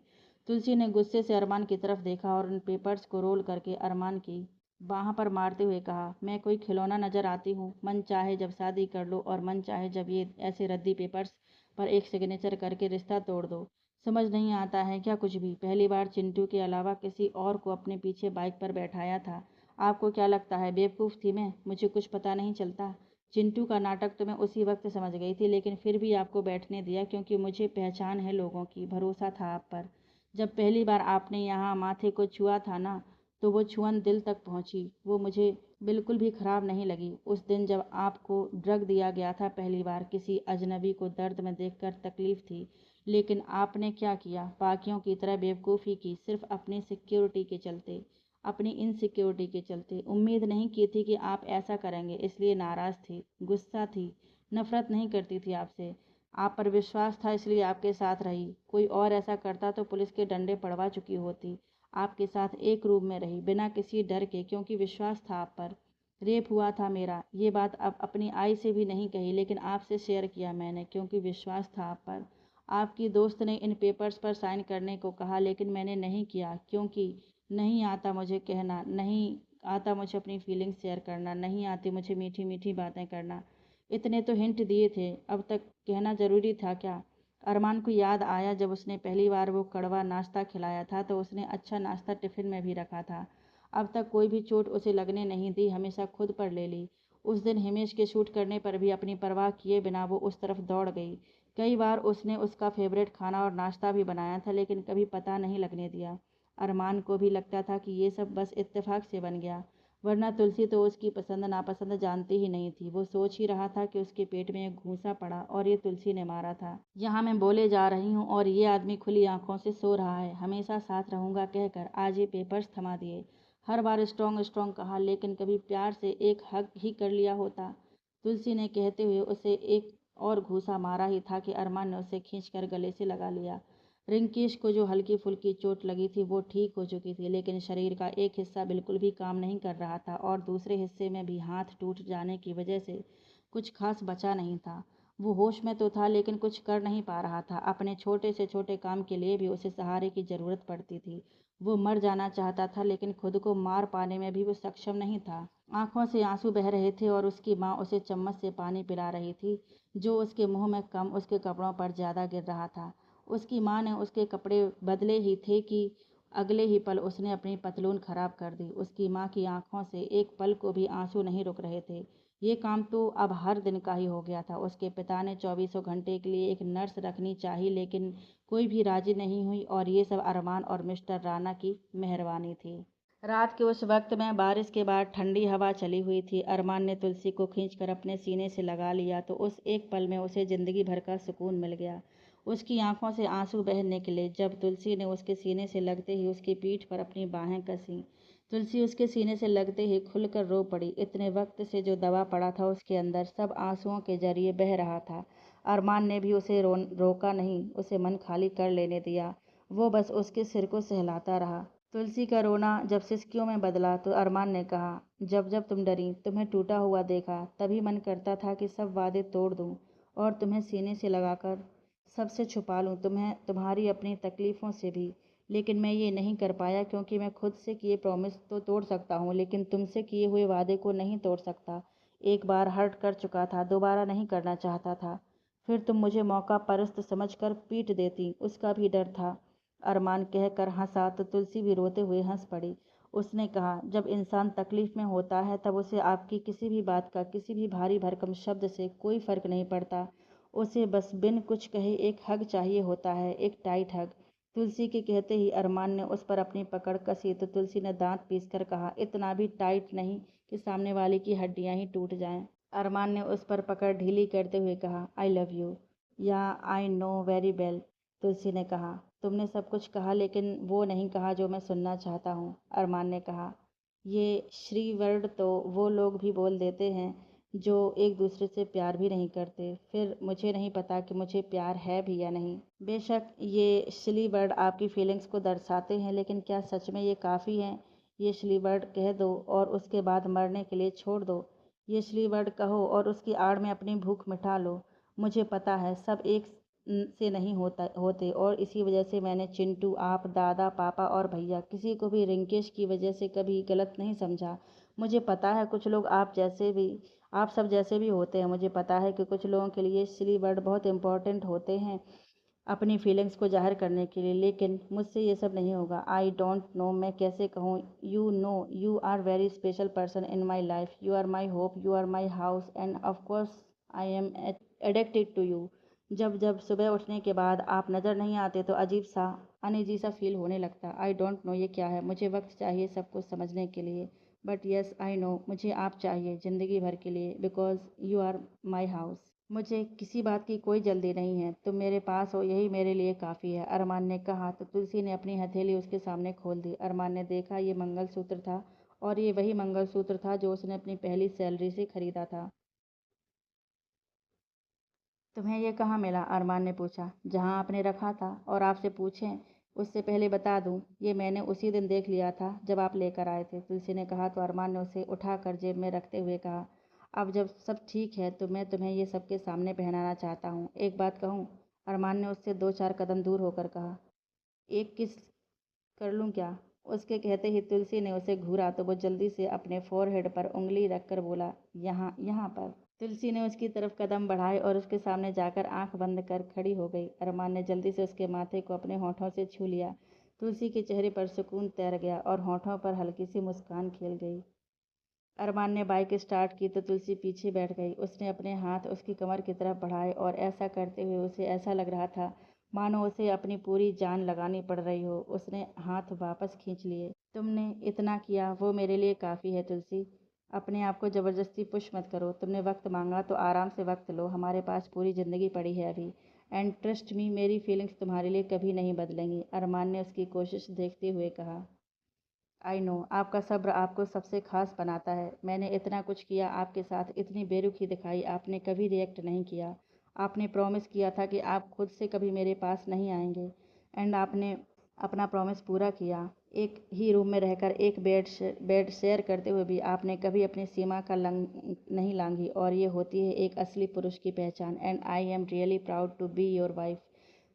तुलसी ने गुस्से से अरमान की तरफ देखा और उन पेपर्स को रोल करके अरमान की बाह पर मारते हुए कहा, मैं कोई खिलौना नजर आती हूँ? मन चाहे जब शादी कर लो और मन चाहे जब ये ऐसे रद्दी पेपर्स पर एक सिग्नेचर करके रिश्ता तोड़ दो। समझ नहीं आता है क्या कुछ भी? पहली बार चिंटू के अलावा किसी और को अपने पीछे बाइक पर बैठाया था। आपको क्या लगता है बेवकूफ़ थी मैं? मुझे कुछ पता नहीं चलता? चिंटू का नाटक तो मैं उसी वक्त समझ गई थी, लेकिन फिर भी आपको बैठने दिया क्योंकि मुझे पहचान है लोगों की, भरोसा था आप पर। जब पहली बार आपने यहाँ माथे को छुआ था ना, तो वो छुअन दिल तक पहुँची। वो मुझे बिल्कुल भी खराब नहीं लगी। उस दिन जब आपको ड्रग दिया गया था पहली बार, किसी अजनबी को दर्द में देखकर तकलीफ थी, लेकिन आपने क्या किया? बाकियों की तरह बेवकूफ़ी की, सिर्फ अपनी सिक्योरिटी के चलते, अपनी इनसिक्योरिटी के चलते। उम्मीद नहीं की थी कि आप ऐसा करेंगे, इसलिए नाराज़ थी, गुस्सा थी, नफरत नहीं करती थी आपसे। आप पर विश्वास था इसलिए आपके साथ रही। कोई और ऐसा करता तो पुलिस के डंडे पड़वा चुकी होती। आपके साथ एक रूम में रही बिना किसी डर के, क्योंकि विश्वास था आप पर। रेप हुआ था मेरा, ये बात अब अपनी आई से भी नहीं कही, लेकिन आपसे शेयर किया मैंने क्योंकि विश्वास था आप पर। आपकी दोस्त ने इन पेपर्स पर साइन करने को कहा, लेकिन मैंने नहीं किया क्योंकि नहीं आता मुझे कहना, नहीं आता मुझे अपनी फीलिंग्स शेयर करना, नहीं आती मुझे मीठी मीठी बातें करना। इतने तो हिंट दिए थे, अब तक कहना ज़रूरी था क्या? अरमान को याद आया जब उसने पहली बार वो कड़वा नाश्ता खिलाया था तो उसने अच्छा नाश्ता टिफ़िन में भी रखा था। अब तक कोई भी चोट उसे लगने नहीं दी, हमेशा खुद पर ले ली। उस दिन हिमेश के शूट करने पर भी अपनी परवाह किए बिना वो उस तरफ दौड़ गई। कई बार उसने उसका फेवरेट खाना और नाश्ता भी बनाया था, लेकिन कभी पता नहीं लगने दिया। अरमान को भी लगता था कि ये सब बस इत्तेफाक से बन गया, वरना तुलसी तो उसकी पसंद नापसंद जानती ही नहीं थी। वो सोच ही रहा था कि उसके पेट में एक घूंसा पड़ा और ये तुलसी ने मारा था। यहाँ मैं बोले जा रही हूँ और ये आदमी खुली आंखों से सो रहा है, हमेशा साथ रहूंगा कहकर आज ये पेपर्स थमा दिए। हर बार स्ट्रॉन्ग स्ट्रॉन्ग कहा, लेकिन कभी प्यार से एक हग ही कर लिया होता। तुलसी ने कहते हुए उसे एक और घूंसा मारा ही था कि अरमान ने उसे खींचकर गले से लगा लिया। रिंकेश को जो हल्की फुल्की चोट लगी थी वो ठीक हो चुकी थी, लेकिन शरीर का एक हिस्सा बिल्कुल भी काम नहीं कर रहा था और दूसरे हिस्से में भी हाथ टूट जाने की वजह से कुछ खास बचा नहीं था। वो होश में तो था लेकिन कुछ कर नहीं पा रहा था। अपने छोटे से छोटे काम के लिए भी उसे सहारे की ज़रूरत पड़ती थी। वो मर जाना चाहता था लेकिन खुद को मार पाने में भी वो सक्षम नहीं था। आंखों से आंसू बह रहे थे और उसकी माँ उसे चम्मच से पानी पिला रही थी, जो उसके मुंह में कम उसके कपड़ों पर ज़्यादा गिर रहा था। उसकी माँ ने उसके कपड़े बदले ही थे कि अगले ही पल उसने अपनी पतलून खराब कर दी। उसकी माँ की आंखों से एक पल को भी आंसू नहीं रुक रहे थे। ये काम तो अब हर दिन का ही हो गया था। उसके पिता ने 24 घंटे के लिए एक नर्स रखनी चाहिए, लेकिन कोई भी राजी नहीं हुई और ये सब अरमान और मिस्टर राणा की मेहरबानी थी। रात के उस वक्त में बारिश के बाद ठंडी हवा चली हुई थी। अरमान ने तुलसी को खींचकर अपने सीने से लगा लिया तो उस एक पल में उसे जिंदगी भर का सुकून मिल गया। उसकी आंखों से आंसू बहने निकले जब तुलसी ने उसके सीने से लगते ही उसकी पीठ पर अपनी बाहें कसी। तुलसी उसके सीने से लगते ही खुलकर रो पड़ी। इतने वक्त से जो दबा पड़ा था उसके अंदर सब आंसुओं के जरिए बह रहा था। अरमान ने भी उसे रोका नहीं, उसे मन खाली कर लेने दिया। वो बस उसके सिर को सहलाता रहा। तुलसी का रोना जब सिसकियों में बदला तो अरमान ने कहा, जब जब तुम डरी, तुम्हें टूटा हुआ देखा, तभी मन करता था कि सब वादे तोड़ दूं और तुम्हें सीने से लगाकर सबसे छुपा लूं, तुम्हें तुम्हारी अपनी तकलीफ़ों से भी। लेकिन मैं ये नहीं कर पाया क्योंकि मैं खुद से किए प्रॉमिस तो तोड़ सकता हूँ, लेकिन तुमसे किए हुए वादे को नहीं तोड़ सकता। एक बार हर्ट कर चुका था, दोबारा नहीं करना चाहता था। फिर तुम मुझे मौका परस्त समझकर पीट देती, उसका भी डर था। अरमान कहकर हंसा तो तुलसी भी रोते हुए हंस पड़ी। उसने कहा, जब इंसान तकलीफ में होता है तब उसे आपकी किसी भी बात का, किसी भी भारी भरकम शब्द से कोई फर्क नहीं पड़ता। उसे बस बिन कुछ कहे एक हग चाहिए होता है, एक टाइट हग। तुलसी के कहते ही अरमान ने उस पर अपनी पकड़ कसी तो तुलसी ने दांत पीसकर कहा, इतना भी टाइट नहीं कि सामने वाले की हड्डियां ही टूट जाएं। अरमान ने उस पर पकड़ ढीली करते हुए कहा, आई लव यू। या आई नो वेरी वेल, तुलसी ने कहा। तुमने सब कुछ कहा लेकिन वो नहीं कहा जो मैं सुनना चाहता हूँ, अरमान ने कहा। ये श्री वर्ड तो वो लोग भी बोल देते हैं जो एक दूसरे से प्यार भी नहीं करते। फिर मुझे नहीं पता कि मुझे प्यार है भी या नहीं। बेशक ये सिली वर्ड आपकी फीलिंग्स को दर्शाते हैं, लेकिन क्या सच में ये काफ़ी हैं? ये सिली वर्ड कह दो और उसके बाद मरने के लिए छोड़ दो। ये सिली वर्ड कहो और उसकी आड़ में अपनी भूख मिटा लो। मुझे पता है सब एक से नहीं होते, और इसी वजह से मैंने चिंटू, आप, दादा, पापा और भैया किसी को भी रिंकेश की वजह से कभी गलत नहीं समझा। मुझे पता है कुछ लोग आप सब जैसे भी होते हैं। मुझे पता है कि कुछ लोगों के लिए सिली वर्ड बहुत इंपॉर्टेंट होते हैं अपनी फीलिंग्स को जाहिर करने के लिए, लेकिन मुझसे ये सब नहीं होगा। आई डोंट नो मैं कैसे कहूँ। You know you are very special person in my life. You are my hope, you are my house, and of course I am addicted to you. जब जब सुबह उठने के बाद आप नज़र नहीं आते तो अजीब सा अनईजी सा फील होने लगता। आई डोंट नो ये क्या है। मुझे वक्त चाहिए सब कुछ समझने के लिए, बट येस आई नो मुझे आप चाहिए ज़िंदगी भर के लिए, because you are my house. मुझे किसी बात की कोई जल्दी नहीं है, तुम मेरे पास हो यही मेरे लिए काफ़ी है, अरमान ने कहा तो तुलसी ने अपनी हथेली उसके सामने खोल दी। अरमान ने देखा ये मंगलसूत्र था, और ये वही मंगलसूत्र था जो उसने अपनी पहली सैलरी से खरीदा था। तुम्हें ये कहाँ मिला? अरमान ने पूछा। जहाँ आपने रखा था। और आपसे पूछें उससे पहले बता दूं, ये मैंने उसी दिन देख लिया था जब आप लेकर आए थे, तुलसी ने कहा तो अरमान ने उसे उठाकर जेब में रखते हुए कहा, अब जब सब ठीक है तो मैं तुम्हें ये सबके सामने पहनाना चाहता हूँ। एक बात कहूँ? अरमान ने उससे 2-4 कदम दूर होकर कहा। एक किस कर लूँ क्या? उसके कहते ही तुलसी ने उसे घूरा तो वो जल्दी से अपने फोरहेड पर उंगली रखकर बोला, यहाँ यहाँ पर। तुलसी ने उसकी तरफ कदम बढ़ाए और उसके सामने जाकर आंख बंद कर खड़ी हो गई। अरमान ने जल्दी से उसके माथे को अपने होठों से छू लिया। तुलसी के चेहरे पर सुकून तैर गया और होठों पर हल्की सी मुस्कान खेल गई। अरमान ने बाइक स्टार्ट की तो तुलसी पीछे बैठ गई। उसने अपने हाथ उसकी कमर की तरफ बढ़ाए और ऐसा करते हुए उसे ऐसा लग रहा था मानो उसे अपनी पूरी जान लगानी पड़ रही हो। उसने हाथ वापस खींच लिए। तुमने इतना किया वो मेरे लिए काफ़ी है तुलसी। अपने आप को ज़बरदस्ती पुश मत करो। तुमने वक्त मांगा तो आराम से वक्त लो। हमारे पास पूरी ज़िंदगी पड़ी है अभी। एंड ट्रस्ट मी, मेरी फीलिंग्स तुम्हारे लिए कभी नहीं बदलेंगी, अरमान ने उसकी कोशिश देखते हुए कहा। आई नो आपका सब्र आपको सबसे खास बनाता है। मैंने इतना कुछ किया आपके साथ, इतनी बेरुखी दिखाई, आपने कभी रिएक्ट नहीं किया। आपने प्रॉमिस किया था कि आप खुद से कभी मेरे पास नहीं आएंगे, एंड आपने अपना प्रॉमिस पूरा किया। एक ही रूम में रहकर एक बेड शेयर करते हुए भी आपने कभी अपनी सीमा का नहीं लांघी, और ये होती है एक असली पुरुष की पहचान। And I am really proud to be your wife.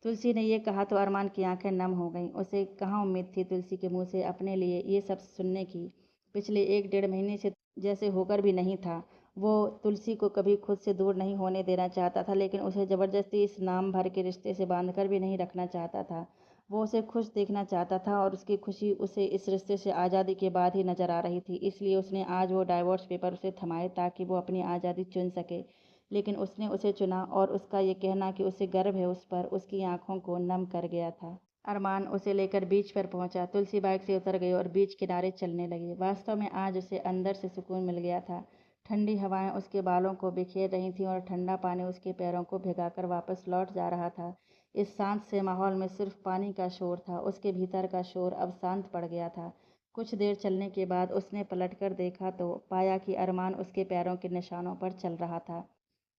Tulsi ने ये कहा तो अरमान की आंखें नम हो गईं। उसे कहाँ उम्मीद थी तुलसी के मुंह से अपने लिए ये सब सुनने की। पिछले 1-1.5 महीने से जैसे होकर भी नहीं था। वो तुलसी को कभी खुद से दूर नहीं होने देना चाहता था, लेकिन उसे ज़बरदस्ती इस नाम भर के रिश्ते से बांधकर भी नहीं रखना चाहता था। वो उसे खुश देखना चाहता था, और उसकी खुशी उसे इस रिश्ते से आज़ादी के बाद ही नज़र आ रही थी। इसलिए उसने आज वो डाइवोर्स पेपर उसे थमाए ताकि वो अपनी आज़ादी चुन सके। लेकिन उसने उसे चुना, और उसका ये कहना कि उसे गर्व है उस पर उसकी आंखों को नम कर गया था। अरमान उसे लेकर बीच पर पहुंचा। तुलसी बाइक से उतर गई और बीच किनारे चलने लगी। वास्तव में आज उसे अंदर से सुकून मिल गया था। ठंडी हवाएं उसके बालों को बिखेर रही थीं और ठंडा पानी उसके पैरों को भिगाकर वापस लौट जा रहा था। इस शांत से माहौल में सिर्फ पानी का शोर था। उसके भीतर का शोर अब शांत पड़ गया था। कुछ देर चलने के बाद उसने पलटकर देखा तो पाया कि अरमान उसके पैरों के निशानों पर चल रहा था।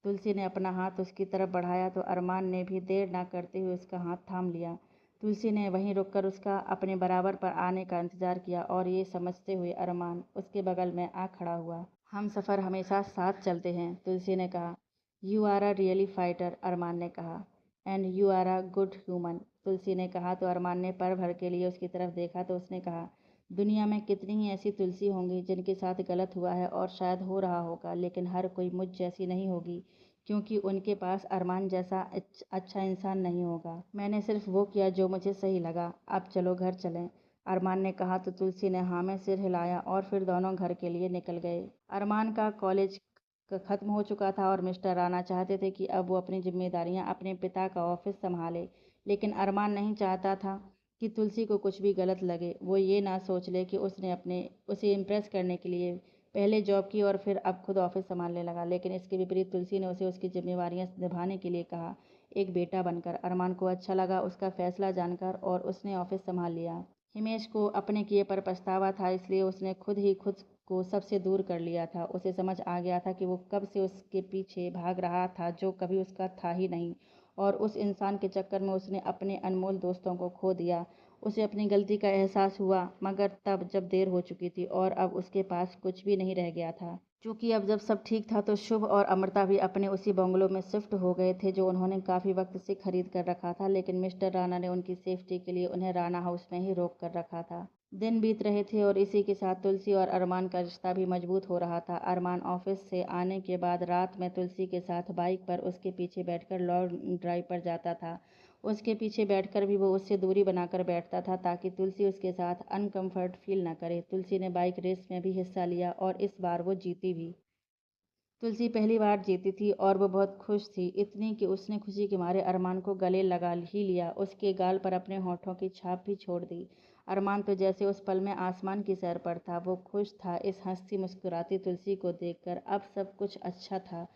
तुलसी ने अपना हाथ उसकी तरफ बढ़ाया तो अरमान ने भी देर ना करते हुए उसका हाथ थाम लिया। तुलसी ने वहीं रुककर उसका अपने बराबर पर आने का इंतजार किया, और ये समझते हुए अरमान उसके बगल में आ खड़ा हुआ। हम सफ़र हमेशा साथ चलते हैं, तुलसी ने कहा। You are a really fighter, Arman ने कहा। And you are a good human, Tulsi ने कहा तो अरमान ने पल भर के लिए उसकी तरफ देखा तो उसने कहा, दुनिया में कितनी ही ऐसी तुलसी होंगी जिनके साथ गलत हुआ है और शायद हो रहा होगा, लेकिन हर कोई मुझ जैसी नहीं होगी, क्योंकि उनके पास अरमान जैसा अच्छा इंसान नहीं होगा। मैंने सिर्फ वो किया जो मुझे सही लगा। अब चलो घर चलें, अरमान ने कहा तो तुलसी ने हाँ में सिर हिलाया और फिर दोनों घर के लिए निकल गए। अरमान का कॉलेज ख़त्म हो चुका था और मिस्टर राणा चाहते थे कि अब वो अपनी जिम्मेदारियां अपने पिता का ऑफिस संभाले। लेकिन अरमान नहीं चाहता था कि तुलसी को कुछ भी गलत लगे। वो ये ना सोच ले कि उसे इम्प्रेस करने के लिए पहले जॉब की और फिर अब खुद ऑफिस संभालने लगा। लेकिन इसके विपरीत तुलसी ने उसे उसकी जिम्मेवारियां निभाने के लिए कहा, एक बेटा बनकर। अरमान को अच्छा लगा उसका फैसला जानकर और उसने ऑफिस संभाल लिया। हिमेश को अपने किए पर पछतावा था, इसलिए उसने खुद को सबसे दूर कर लिया था। उसे समझ आ गया था कि वो कब से उसके पीछे भाग रहा था जो कभी उसका था ही नहीं, और उस इंसान के चक्कर में उसने अपने अनमोल दोस्तों को खो दिया। उसे अपनी गलती का एहसास हुआ, मगर तब जब देर हो चुकी थी और अब उसके पास कुछ भी नहीं रह गया था। चूंकि अब जब सब ठीक था तो शुभ और अमृता भी अपने उसी बंगलों में शिफ्ट हो गए थे जो उन्होंने काफ़ी वक्त से खरीद कर रखा था। लेकिन मिस्टर राणा ने उनकी सेफ्टी के लिए उन्हें राणा हाउस में ही रोक कर रखा था। दिन बीत रहे थे और इसी के साथ तुलसी और अरमान का रिश्ता भी मजबूत हो रहा था। अरमान ऑफिस से आने के बाद रात में तुलसी के साथ बाइक पर उसके पीछे बैठकर लॉन्ग ड्राइव पर जाता था। उसके पीछे बैठकर भी वो उससे दूरी बनाकर बैठता था ताकि तुलसी उसके साथ अनकंफर्ट फील न करे। तुलसी ने बाइक रेस में भी हिस्सा लिया और इस बार वो जीती भी। तुलसी पहली बार जीती थी और वो बहुत खुश थी, इतनी कि उसने खुशी के मारे अरमान को गले लगा ही लिया, उसके गाल पर अपने होठों की छाप भी छोड़ दी। अरमान तो जैसे उस पल में आसमान की सैर पर था। वो खुश था इस हंसती मुस्कुराती तुलसी को देखकर। अब सब कुछ अच्छा था,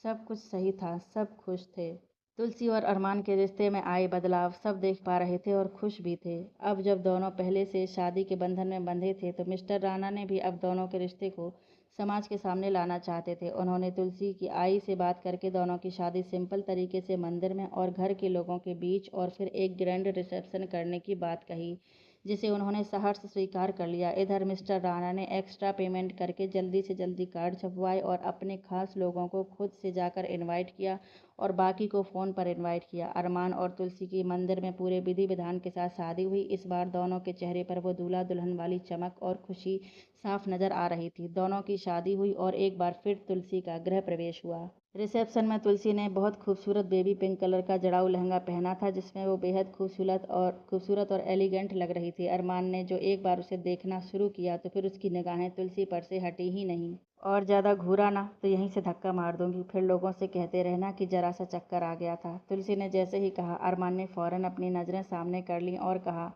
सब कुछ सही था, सब खुश थे। तुलसी और अरमान के रिश्ते में आए बदलाव सब देख पा रहे थे और खुश भी थे। अब जब दोनों पहले से शादी के बंधन में बंधे थे तो मिस्टर राणा ने भी अब दोनों के रिश्ते को समाज के सामने लाना चाहते थे। उन्होंने तुलसी की आई से बात करके दोनों की शादी सिंपल तरीके से मंदिर में और घर के लोगों के बीच और फिर एक ग्रैंड रिसेप्शन करने की बात कही, जिसे उन्होंने सहर्ष स्वीकार कर लिया। इधर मिस्टर राणा ने एक्स्ट्रा पेमेंट करके जल्दी से जल्दी कार्ड छपवाए और अपने खास लोगों को खुद से जाकर इनवाइट किया और बाकी को फ़ोन पर इनवाइट किया। अरमान और तुलसी की मंदिर में पूरे विधि विधान के साथ शादी हुई। इस बार दोनों के चेहरे पर वो दूल्हा दुल्हन वाली चमक और खुशी साफ नजर आ रही थी। दोनों की शादी हुई और एक बार फिर तुलसी का गृह प्रवेश हुआ। रिसेप्शन में तुलसी ने बहुत खूबसूरत बेबी पिंक कलर का जड़ाऊ लहंगा पहना था जिसमें वो बेहद खूबसूरत और एलिगेंट लग रही थी। अरमान ने जो एक बार उसे देखना शुरू किया तो फिर उसकी निगाहें तुलसी पर से हटी ही नहीं। और ज़्यादा घूरा ना तो यहीं से धक्का मार दूंगी, फिर लोगों से कहते रहना कि जरा सा चक्कर आ गया था। तुलसी ने जैसे ही कहा, अरमान ने फौरन अपनी नज़रें सामने कर लीं और कहा,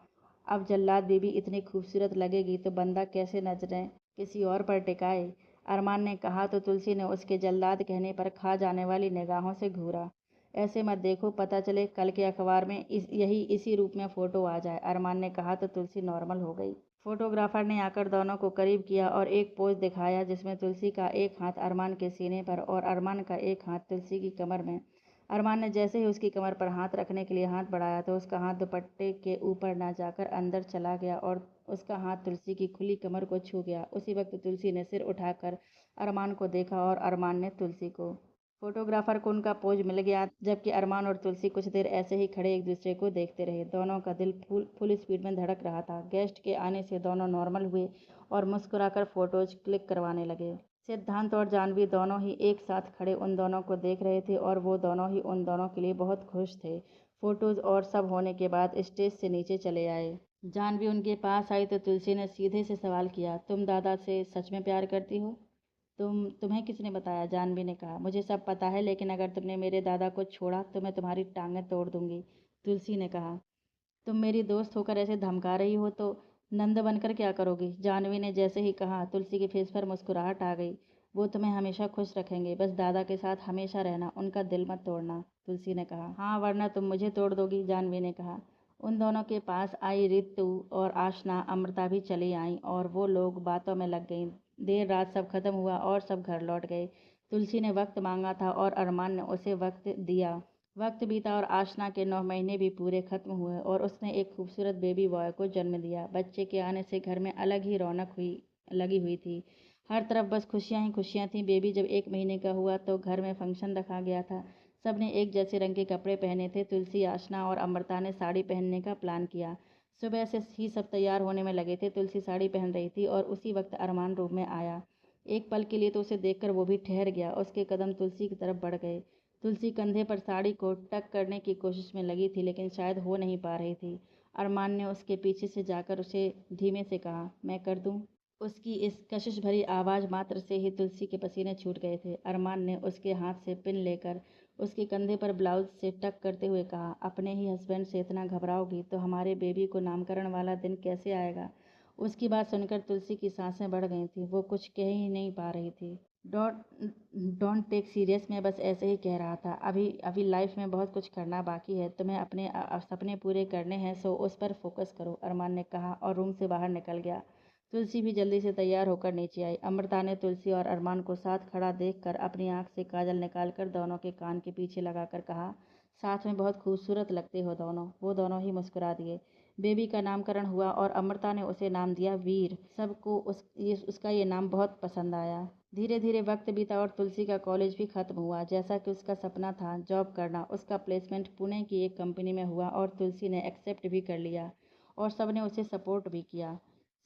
अब जल्लाद बीबी इतनी खूबसूरत लगेगी तो बंदा कैसे नजरें किसी और पर टिकाए। अरमान ने कहा तो तुलसी ने उसके जल्लाद कहने पर खा जाने वाली निगाहों से घूरा। ऐसे मत देखो, पता चले कल के अखबार में इसी रूप में फ़ोटो आ जाए। अरमान ने कहा तो तुलसी नॉर्मल हो गई। फोटोग्राफर ने आकर दोनों को करीब किया और एक पोज दिखाया जिसमें तुलसी का एक हाथ अरमान के सीने पर और अरमान का एक हाथ तुलसी की कमर में। अरमान ने जैसे ही उसकी कमर पर हाथ रखने के लिए हाथ बढ़ाया तो उसका हाथ दुपट्टे के ऊपर ना जाकर अंदर चला गया और उसका हाथ तुलसी की खुली कमर को छू गया। उसी वक्त तुलसी ने सिर उठाकर अरमान को देखा और अरमान ने तुलसी को। फोटोग्राफर को उनका पोज मिल गया, जबकि अरमान और तुलसी कुछ देर ऐसे ही खड़े एक दूसरे को देखते रहे। दोनों का दिल फुल स्पीड में धड़क रहा था। गेस्ट के आने से दोनों नॉर्मल हुए और मुस्कुराकर फोटोज क्लिक करवाने लगे। सिद्धांत और जानवी दोनों ही एक साथ खड़े उन दोनों को देख रहे थे और वो दोनों ही उन दोनों के लिए बहुत खुश थे। फोटोज और सब होने के बाद स्टेज से नीचे चले आए। जानवी उनके पास आई तो तुलसी ने सीधे से सवाल किया, तुम दादा से सच में प्यार करती हो? तुम्हें किसने बताया? जानवी ने कहा, मुझे सब पता है, लेकिन अगर तुमने मेरे दादा को छोड़ा तो मैं तुम्हारी टांगें तोड़ दूंगी। तुलसी ने कहा, तुम मेरी दोस्त होकर ऐसे धमका रही हो तो नंद बनकर क्या करोगी? जानवी ने जैसे ही कहा, तुलसी के फेस पर मुस्कुराहट आ गई। वो तुम्हें हमेशा खुश रखेंगे, बस दादा के साथ हमेशा रहना, उनका दिल मत तोड़ना। तुलसी ने कहा, हाँ, वरना तुम मुझे तोड़ दोगी। जानवी ने कहा। उन दोनों के पास आई रितु और आशना अमृता भी चली आईं और वो लोग बातों में लग गईं। देर रात सब खत्म हुआ और सब घर लौट गए। तुलसी ने वक्त मांगा था और अरमान ने उसे वक्त दिया। वक्त बीता और आशना के 9 महीने भी पूरे खत्म हुए और उसने एक खूबसूरत बेबी बॉय को जन्म दिया। बच्चे के आने से घर में अलग ही रौनक लगी हुई थी। हर तरफ बस खुशियां ही खुशियां थीं। बेबी जब 1 महीने का हुआ तो घर में फंक्शन रखा गया था। सबने एक जैसे रंग के कपड़े पहने थे। तुलसी, आशना और अमृता ने साड़ी पहनने का प्लान किया। सुबह से ही सब तैयार होने में लगे थे। तुलसी साड़ी पहन रही थी और उसी वक्त अरमान रूम में आया। एक पल के लिए तो उसे देखकर वो भी ठहर गया। उसके कदम तुलसी की तरफ बढ़ गए। तुलसी कंधे पर साड़ी को टक करने की कोशिश में लगी थी, लेकिन शायद हो नहीं पा रही थी। अरमान ने उसके पीछे से जाकर उसे धीमे से कहा, मैं कर दूं? उसकी इस कशिश भरी आवाज़ मात्र से ही तुलसी के पसीने छूट गए थे। अरमान ने उसके हाथ से पिन लेकर उसके कंधे पर ब्लाउज से टक करते हुए कहा, अपने ही हस्बैंड से इतना घबराओगी तो हमारे बेबी को नामकरण वाला दिन कैसे आएगा? उसकी बात सुनकर तुलसी की सांसें बढ़ गई थीं। वो कुछ कह ही नहीं पा रही थी। डोंट टेक सीरियस, मैं बस ऐसे ही कह रहा था। अभी अभी लाइफ में बहुत कुछ करना बाकी है। तुम्हें अपने सपने पूरे करने हैं, सो उस पर फोकस करो, अरमान ने कहा और रूम से बाहर निकल गया। तुलसी भी जल्दी से तैयार होकर नीचे आई। अमृता ने तुलसी और अरमान को साथ खड़ा देखकर अपनी आंख से काजल निकालकर दोनों के कान के पीछे लगाकर कहा, साथ में बहुत खूबसूरत लगते हो दोनों। वो दोनों ही मुस्कुरा दिए। बेबी का नामकरण हुआ और अमृता ने उसे नाम दिया वीर। सबको उसका ये नाम बहुत पसंद आया। धीरे धीरे वक्त बीता और तुलसी का कॉलेज भी खत्म हुआ। जैसा कि उसका सपना था जॉब करना, उसका प्लेसमेंट पुणे की एक कंपनी में हुआ और तुलसी ने एक्सेप्ट भी कर लिया और सबने उसे सपोर्ट भी किया।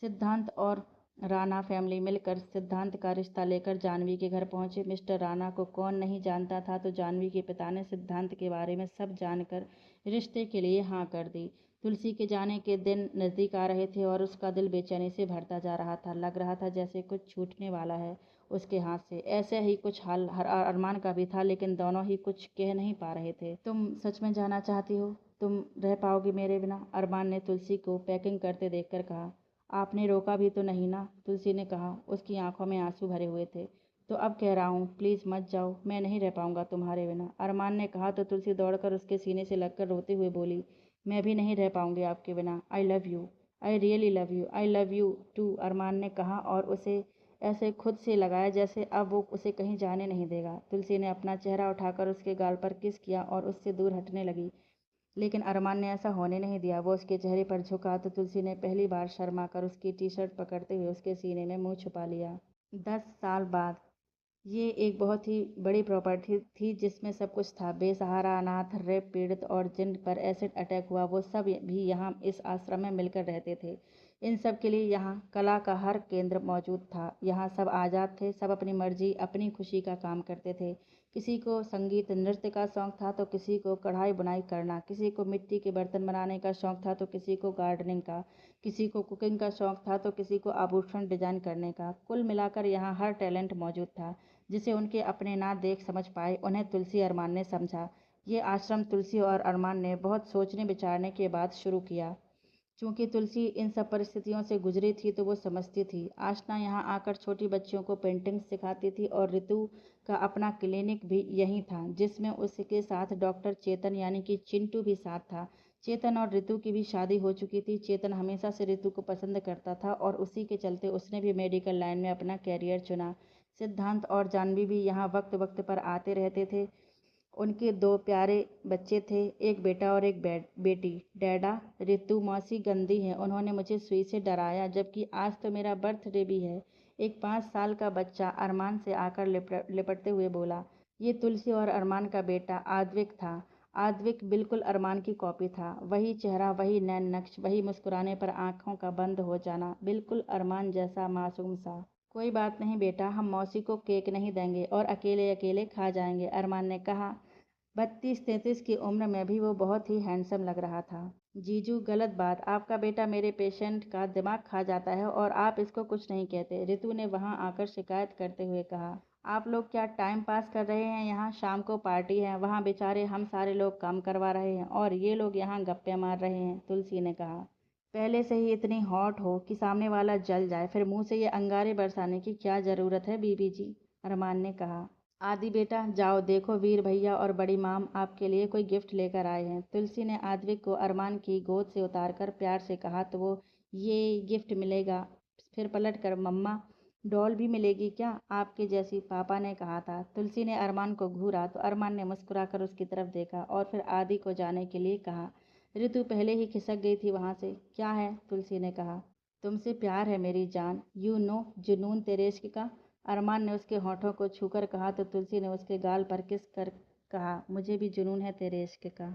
सिद्धांत और राणा फैमिली मिलकर सिद्धांत का रिश्ता लेकर जानवी के घर पहुंचे। मिस्टर राणा को कौन नहीं जानता था, तो जानवी के पिता ने सिद्धांत के बारे में सब जानकर रिश्ते के लिए हाँ कर दी। तुलसी के जाने के दिन नज़दीक आ रहे थे और उसका दिल बेचैनी से भरता जा रहा था। लग रहा था जैसे कुछ छूटने वाला है उसके हाथ से। ऐसे ही कुछ हाल हर अरमान का भी था, लेकिन दोनों ही कुछ कह नहीं पा रहे थे। तुम सच में जाना चाहती हो? तुम रह पाओगी मेरे बिना? अरमान ने तुलसी को पैकिंग करते देखकर कहा। आपने रोका भी तो नहीं ना, तुलसी ने कहा। उसकी आंखों में आंसू भरे हुए थे। तो अब कह रहा हूँ, प्लीज़ मत जाओ, मैं नहीं रह पाऊंगा तुम्हारे बिना, अरमान ने कहा। तो तुलसी दौड़कर उसके सीने से लगकर रोते हुए बोली, मैं भी नहीं रह पाऊंगी आपके बिना। I love you, I really love you, I love you too, Arman ने कहा और उसे ऐसे खुद से लगाया जैसे अब वो उसे कहीं जाने नहीं देगा। तुलसी ने अपना चेहरा उठाकर उसके गाल पर किस किया और उससे दूर हटने लगी, लेकिन अरमान ने ऐसा होने नहीं दिया। वो उसके चेहरे पर झुका तो तुलसी ने पहली बार शर्मा कर उसकी टी शर्ट पकड़ते हुए उसके सीने में मुंह छुपा लिया। 10 साल बाद ये एक बहुत ही बड़ी प्रॉपर्टी थी जिसमें सब कुछ था। बेसहारा, अनाथ, रेप पीड़ित और जिन पर एसिड अटैक हुआ वो सब भी यहाँ इस आश्रम में मिलकर रहते थे। इन सब के लिए यहाँ कला का हर केंद्र मौजूद था। यहाँ सब आज़ाद थे, सब अपनी मर्जी अपनी खुशी का काम करते थे। किसी को संगीत नृत्य का शौक था तो किसी को कढ़ाई बुनाई करना, किसी को मिट्टी के बर्तन बनाने का शौक था तो किसी को गार्डनिंग का, किसी को कुकिंग का शौक था तो किसी को आभूषण डिजाइन करने का। कुल मिलाकर यहाँ हर टैलेंट मौजूद था जिसे उनके अपने ना देख समझ पाए उन्हें तुलसी अरमान ने समझा। ये आश्रम तुलसी और अरमान ने बहुत सोचने विचारने के बाद शुरू किया। चूंकि तुलसी इन सब परिस्थितियों से गुजरी थी तो वो समझती थी। आशना यहाँ आकर छोटी बच्चियों को पेंटिंग सिखाती थी और ऋतु का अपना क्लिनिक भी यहीं था, जिसमें उसके साथ डॉक्टर चेतन यानी कि चिंटू भी साथ था। चेतन और ऋतु की भी शादी हो चुकी थी। चेतन हमेशा से ऋतु को पसंद करता था और उसी के चलते उसने भी मेडिकल लाइन में अपना कैरियर चुना। सिद्धांत और जानवी भी यहाँ वक्त वक्त पर आते रहते थे। उनके 2 प्यारे बच्चे थे, एक बेटा और एक बेटी। डैडा, ऋतु मौसी गंदी है, उन्होंने मुझे सुई से डराया, जबकि आज तो मेरा बर्थडे भी है, एक 5 साल का बच्चा अरमान से आकर लिपटते हुए बोला। ये तुलसी और अरमान का बेटा आद्विक था। आद्विक बिल्कुल अरमान की कॉपी था। वही चेहरा, वही नैन नक्श, वही मुस्कुराने पर आंखों का बंद हो जाना, बिल्कुल अरमान जैसा मासूम सा। कोई बात नहीं बेटा, हम मौसी को केक नहीं देंगे और अकेले अकेले खा जाएंगे, अरमान ने कहा। 32-33 की उम्र में भी वो बहुत ही हैंडसम लग रहा था। जीजू, गलत बात, आपका बेटा मेरे पेशेंट का दिमाग खा जाता है और आप इसको कुछ नहीं कहते, ऋतु ने वहां आकर शिकायत करते हुए कहा। आप लोग क्या टाइम पास कर रहे हैं? यहाँ शाम को पार्टी है, वहाँ बेचारे हम सारे लोग काम करवा रहे हैं और ये लोग यहाँ गप्पे मार रहे हैं, तुलसी ने कहा। पहले से ही इतनी हॉट हो कि सामने वाला जल जाए, फिर मुंह से ये अंगारे बरसाने की क्या ज़रूरत है बीबी जी, अरमान ने कहा। आदि बेटा, जाओ देखो, वीर भैया और बड़ी माम आपके लिए कोई गिफ्ट लेकर आए हैं, तुलसी ने आद्विक को अरमान की गोद से उतारकर प्यार से कहा। तो वो ये गिफ्ट मिलेगा? फिर पलट कर, मम्मा डॉल भी मिलेगी क्या आपके जैसी, पापा ने कहा था। तुलसी ने अरमान को घूरा तो अरमान ने मुस्कुराकर उसकी तरफ देखा और फिर आदि को जाने के लिए कहा। ऋतु पहले ही खिसक गई थी वहां से। क्या है? तुलसी ने कहा। तुमसे प्यार है मेरी जान, यू नो, जुनून तेरे इश्क का, अरमान ने उसके होठों को छूकर कहा। तो तुलसी ने उसके गाल पर किस कर कहा, मुझे भी जुनून है तेरे इश्क का।